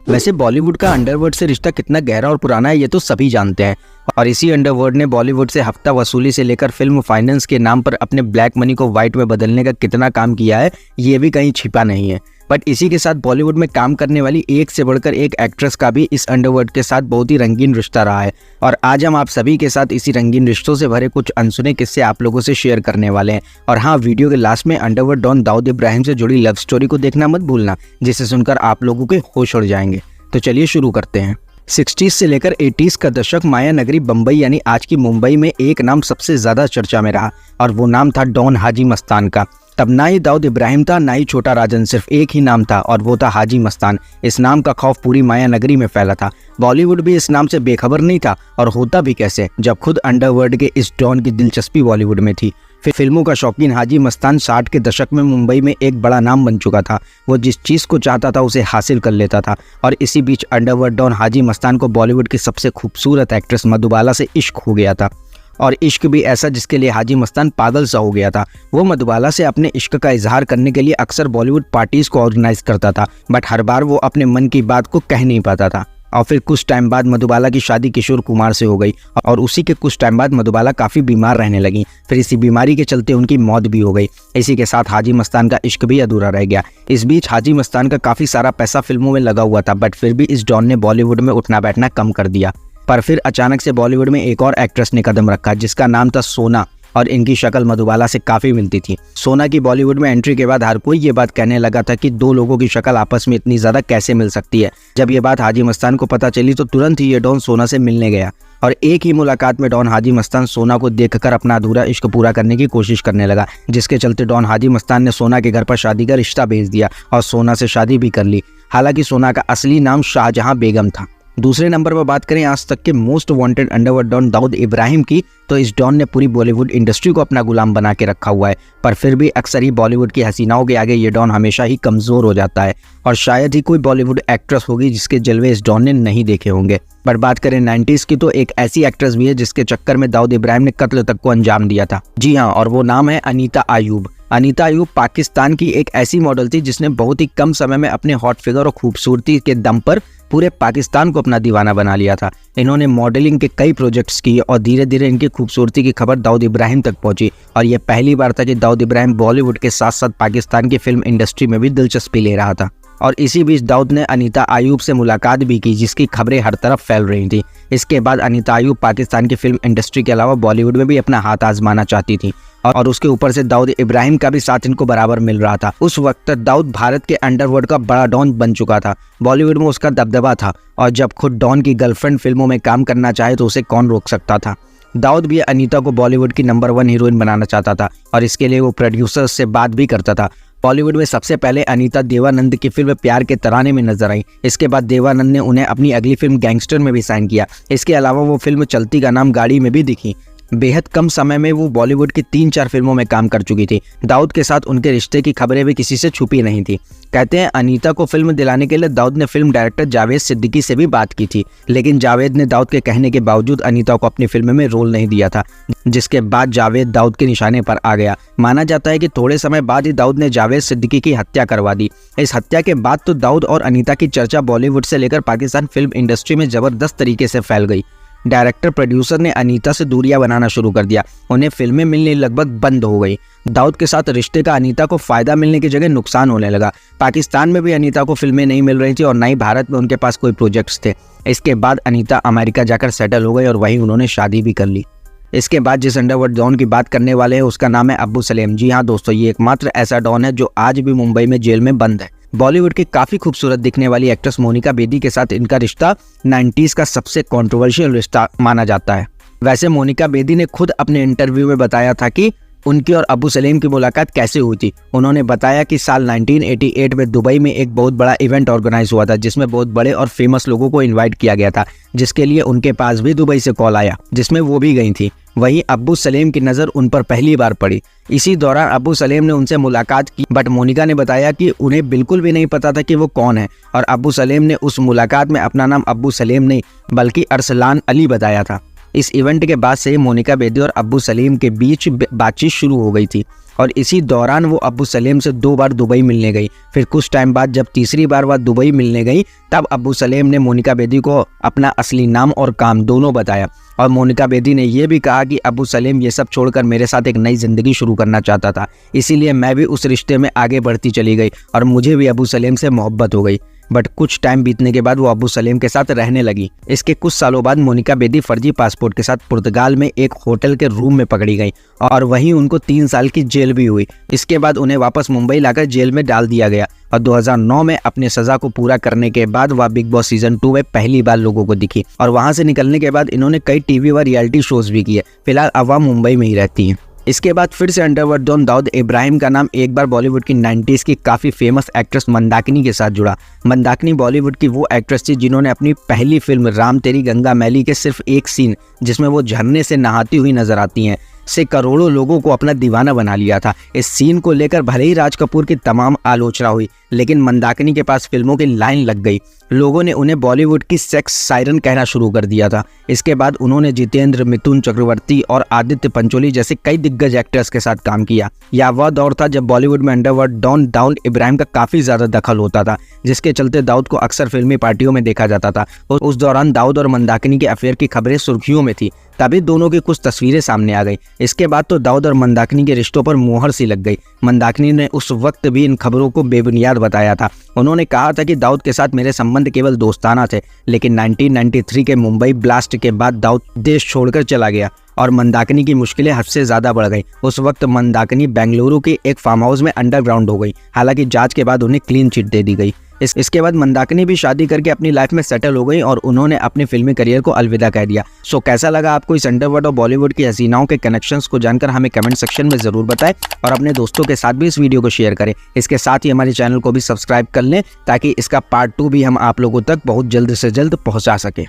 वैसे बॉलीवुड का अंडरवर्ल्ड से रिश्ता कितना गहरा और पुराना है ये तो सभी जानते हैं, और इसी अंडरवर्ल्ड ने बॉलीवुड से हफ्ता वसूली से लेकर फिल्म फाइनेंस के नाम पर अपने ब्लैक मनी को व्हाइट में बदलने का कितना काम किया है ये भी कहीं छिपा नहीं है। बट इसी के साथ बॉलीवुड में काम करने वाली एक से बढ़कर एक एक्ट्रेस का भी इस अंडरवर्ल्ड के साथ बहुत ही रंगीन रिश्ता रहा है, और आज हम आप सभी के साथ इसी रंगीन रिश्तों से भरे कुछ अनसुने किस्से आप लोगों से शेयर करने वाले हैं। और हाँ, वीडियो के लास्ट में अंडरवर्ल्ड डॉन दाऊद इब्राहिम से जुड़ी लव स्टोरी को देखना मत भूलना, जिसे सुनकर आप लोगों के होश उड़ जाएंगे। तो चलिए शुरू करते हैं। 60s से लेकर 80s का दशक माया नगरी बम्बई यानी आज की मुंबई में एक नाम सबसे ज्यादा चर्चा में रहा, और वो नाम था डॉन हाजी मस्तान का। तब ना ही दाऊद इब्राहिम था ना ही छोटा राजन, सिर्फ एक ही नाम था और वो था हाजी मस्तान। इस नाम का खौफ पूरी माया नगरी में फैला था। बॉलीवुड भी इस नाम से बेखबर नहीं था, और होता भी कैसे जब खुद अंडरवर्ल्ड के इस डॉन की दिलचस्पी बॉलीवुड में थी। फिर फिल्मों का शौकीन हाजी मस्तान 60 के दशक में मुंबई में एक बड़ा नाम बन चुका था। वो जिस चीज़ को चाहता था उसे हासिल कर लेता था, और इसी बीच अंडरवर्ल्ड डॉन हाजी मस्तान को बॉलीवुड की सबसे खूबसूरत एक्ट्रेस मधुबाला से इश्क हो गया था, और इश्क भी ऐसा जिसके लिए हाजी मस्तान पागल सा हो गया था। वो मधुबाला से अपने इश्क का इजहार करने के लिए अक्सर बॉलीवुड पार्टीज को ऑर्गेनाइज करता था, बट हर बार वो अपने मन की बात को कह नहीं पाता था। और फिर कुछ टाइम बाद मधुबाला की शादी किशोर कुमार से हो गई, और उसी के कुछ टाइम बाद मधुबाला काफ़ी बीमार रहने लगी। फिर इसी बीमारी के चलते उनकी मौत भी हो गई। इसी के साथ हाजी मस्तान का इश्क भी अधूरा रह गया। इस बीच हाजी मस्तान का काफ़ी सारा पैसा फिल्मों में लगा हुआ था, बट फिर भी इस डॉन ने बॉलीवुड में उठना बैठना कम कर दिया। पर फिर अचानक से बॉलीवुड में एक और एक्ट्रेस ने कदम रखा, जिसका नाम था सोना, और इनकी शक्ल मधुबाला से काफ़ी मिलती थी। सोना की बॉलीवुड में एंट्री के बाद हर कोई ये बात कहने लगा था कि दो लोगों की शक्ल आपस में इतनी ज़्यादा कैसे मिल सकती है। जब ये बात हाजी मस्तान को पता चली तो तुरंत ही ये डॉन सोना से मिलने गया, और एक ही मुलाकात में डॉन हाजी मस्तान सोना को देखकर अपना अधूरा इश्क पूरा करने की कोशिश करने लगा, जिसके चलते डॉन हाजी मस्तान ने सोना के घर पर शादी का रिश्ता भेज दिया और सोना से शादी भी कर ली। हालांकि सोना का असली नाम शाहजहां बेगम था। दूसरे नंबर पर बात करें आज तक के most wanted underworld don Dawood Ibrahim की, तो इस डॉन ने पूरी बॉलीवुड इंडस्ट्री को अपना गुलाम बना के रखा हुआ है। पर फिर भी अक्सर ही बॉलीवुड की हसीनाओं के आगे ये डॉन हमेशा ही कमज़ोर हो जाता है, और शायद ही कोई बॉलीवुड एक्ट्रेस होगी जिसके जलवे इस डॉन ने नहीं देखे होंगे। पर बात करें 90s की, तो एक ऐसी एक्ट्रेस भी है जिसके चक्कर में दाऊद इब्राहिम ने कत्ल तक को अंजाम दिया था। जी हाँ, और वो नाम है अनीता आयूब। अनीता आयूब पाकिस्तान की एक ऐसी मॉडल थी जिसने बहुत ही कम समय में अपने हॉट फिगर और खूबसूरती के दम पर पूरे पाकिस्तान को अपना दीवाना बना लिया था। इन्होंने मॉडलिंग के कई प्रोजेक्ट्स किए, और धीरे धीरे इनकी खूबसूरती की खबर दाऊद इब्राहिम तक पहुंची, और यह पहली बार था कि दाऊद इब्राहिम बॉलीवुड के साथ साथ पाकिस्तान की फिल्म इंडस्ट्री में भी दिलचस्पी ले रहा था। और इसी बीच दाऊद ने अनीता आयूब से मुलाकात भी की, जिसकी खबरें हर तरफ फैल रही थी। इसके बाद अनीता आयूब पाकिस्तान की फिल्म इंडस्ट्री के अलावा बॉलीवुड में भी अपना हाथ आजमाना चाहती थी, और उसके ऊपर से दाऊद इब्राहिम का भी साथ इनको बराबर मिल रहा था। उस वक्त तक दाऊद भारत के अंडरवर्ल्ड का बड़ा डॉन बन चुका था। बॉलीवुड में उसका दबदबा था, और जब खुद डॉन की गर्लफ्रेंड फिल्मों में काम करना चाहे तो उसे कौन रोक सकता था। दाऊद भी अनीता को बॉलीवुड की नंबर 1 हीरोइन बनाना चाहता था, और इसके लिए वो प्रोड्यूसर्स से बात भी करता था। बॉलीवुड में सबसे पहले अनीता देवानंद की फिल्म प्यार के तराने में नजर आई। इसके बाद देवानंद ने उन्हें अपनी अगली फिल्म गैंगस्टर में भी साइन किया। इसके अलावा वो फिल्म चलती का नाम गाड़ी में भी दिखी। बेहद कम समय में वो बॉलीवुड की 3-4 फिल्मों में काम कर चुकी थी। दाऊद के साथ उनके रिश्ते की खबरें भी किसी से छुपी नहीं थी। कहते हैं अनीता को फिल्म दिलाने के लिए दाऊद ने फिल्म डायरेक्टर जावेद सिद्दीकी से भी बात की थी, लेकिन जावेद ने दाऊद के कहने के बावजूद अनीता को अपनी फिल्म में रोल नहीं दिया था, जिसके बाद जावेद दाऊद के निशाने पर आ गया। माना जाता है कि थोड़े समय बाद ही दाऊद ने जावेद सिद्दीकी की हत्या करवा दी। इस हत्या के बाद तो दाऊद और अनीता की चर्चा बॉलीवुड से लेकर पाकिस्तान फिल्म इंडस्ट्री में जबरदस्त तरीके से फैल गई। डायरेक्टर प्रोड्यूसर ने अनीता से दूरियां बनाना शुरू कर दिया, उन्हें फिल्में मिलने लगभग बंद हो गई। दाऊद के साथ रिश्ते का अनीता को फायदा मिलने की जगह नुकसान होने लगा। पाकिस्तान में भी अनीता को फिल्में नहीं मिल रही थी, और न ही भारत में उनके पास कोई प्रोजेक्ट्स थे। इसके बाद अनीता अमेरिका जाकर सेटल हो गई, और वहीं उन्होंने शादी भी कर ली। इसके बाद जिस अंडरवर्ल्ड डॉन की बात करने वाले हैं उसका नाम है अब्बू सलेम। जी हाँ दोस्तों, ये एकमात्र ऐसा डॉन है जो आज भी मुंबई में जेल में बंद है। बॉलीवुड की काफी खूबसूरत दिखने वाली एक्ट्रेस मोनिका बेदी के साथ इनका रिश्ता 90s का सबसे कंट्रोवर्शियल रिश्ता माना जाता है। वैसे मोनिका बेदी ने खुद अपने इंटरव्यू में बताया था कि उनकी और अब्बू सलीम की मुलाकात कैसे हुई थी। उन्होंने बताया कि साल 1988 में दुबई में एक बहुत बड़ा इवेंट ऑर्गेनाइज हुआ था, जिसमें बहुत बड़े और फेमस लोगों को इनवाइट किया गया था, जिसके लिए उनके पास भी दुबई से कॉल आया, जिसमें वो भी गई थी। वहीं अब्बू सलीम की नज़र उन पर पहली बार पड़ी। इसी दौरान अब्बू सलीम ने उनसे मुलाकात की, बट मोनिका ने बताया कि उन्हें बिल्कुल भी नहीं पता था कि वो कौन है, और अब्बू सलीम ने उस मुलाकात में अपना नाम अब्बू सलीम नहीं बल्कि अरसलान अली बताया था। इस इवेंट के बाद से मोनिका बेदी और अब्बू सलीम के बीच बातचीत शुरू हो गई थी। और इसी दौरान वो अब्बू सलेम से 2 बार दुबई मिलने गई। फिर कुछ टाइम बाद जब तीसरी बार वह दुबई मिलने गई तब अब्बू सलेम ने मोनिका बेदी को अपना असली नाम और काम दोनों बताया और मोनिका बेदी ने यह भी कहा कि अब्बू सलेम ये सब छोड़कर मेरे साथ एक नई ज़िंदगी शुरू करना चाहता था, इसीलिए मैं भी उस रिश्ते में आगे बढ़ती चली गई और मुझे भी अब्बू सलेम से मोहब्बत हो गई। बट कुछ टाइम बीतने के बाद वो अब्बू सलेम के साथ रहने लगी। इसके कुछ सालों बाद मोनिका बेदी फर्जी पासपोर्ट के साथ पुर्तगाल में एक होटल के रूम में पकड़ी गई और वहीं उनको 3 साल की जेल भी हुई। इसके बाद उन्हें वापस मुंबई लाकर जेल में डाल दिया गया और 2009 में अपनी सजा को पूरा करने के बाद वह बिग बॉस सीजन 2 में पहली बार लोगों को दिखी और वहां से निकलने के बाद इन्होंने कई टीवी व रियलिटी शोज भी किए। फिलहाल अब वह मुंबई में ही रहती हैं। इसके बाद फिर से अंडरवर्ल्ड डॉन दाऊद इब्राहिम का नाम एक बार बॉलीवुड की 90s की काफ़ी फेमस एक्ट्रेस मंदाकिनी के साथ जुड़ा। मंदाकिनी बॉलीवुड की वो एक्ट्रेस थी जिन्होंने अपनी पहली फिल्म राम तेरी गंगा मैली के सिर्फ एक सीन जिसमें वो झरने से नहाती हुई नजर आती हैं से करोड़ों लोगों को अपना दीवाना बना लिया था। इस सीन को लेकर भले ही राज कपूर की तमाम आलोचना हुई लेकिन मंदाकिनी के पास फिल्मों की लाइन लग गई। लोगों ने उन्हें बॉलीवुड की सेक्स सायरन कहना शुरू कर दिया था। इसके बाद उन्होंने जितेंद्र, मिथुन चक्रवर्ती और आदित्य पंचोली जैसे कई दिग्गज एक्टर्स के साथ काम किया। यह वह दौर था जब बॉलीवुड में अंडरवर्ल्ड डॉन दाऊद इब्राहिम का काफ़ी ज़्यादा दखल होता था, जिसके चलते दाऊद को अक्सर फिल्मी पार्टियों में देखा जाता था। उस दौरान दाऊद और मंदाकिनी के अफेयर की खबरें सुर्खियों में थी, तभी दोनों की कुछ तस्वीरें सामने आ गई। इसके बाद तो दाऊद और मंदाकिनी के रिश्तों पर मोहर सी लग गई। मंदाकिनी ने उस वक्त भी इन खबरों को बेबुनियाद बताया था। उन्होंने कहा था कि दाऊद के साथ मेरे संबंध केवल दोस्ताना थे, लेकिन 1993 के मुंबई ब्लास्ट के बाद दाऊद देश छोड़कर चला गया और मंदाकिनी की मुश्किलें हद से ज़्यादा बढ़ गई। उस वक्त मंदाकिनी बेंगलुरु के एक फार्म हाउस में अंडरग्राउंड हो गई। हालांकि जांच के बाद उन्हें क्लीन चिट दे दी गई। इसके बाद मंदाकिनी भी शादी करके अपनी लाइफ में सेटल हो गई और उन्होंने अपने फिल्मी करियर को अलविदा कह दिया। सो कैसा लगा आपको इस अंडरवर्ल्ड और बॉलीवुड की हसीनाओं के कनेक्शंस को जानकर हमें कमेंट सेक्शन में ज़रूर बताएं और अपने दोस्तों के साथ भी इस वीडियो को शेयर करें। इसके साथ ही हमारे चैनल को भी सब्सक्राइब कर लें ताकि इसका पार्ट 2 भी हम आप लोगों तक बहुत जल्द से जल्द पहुँचा सकें।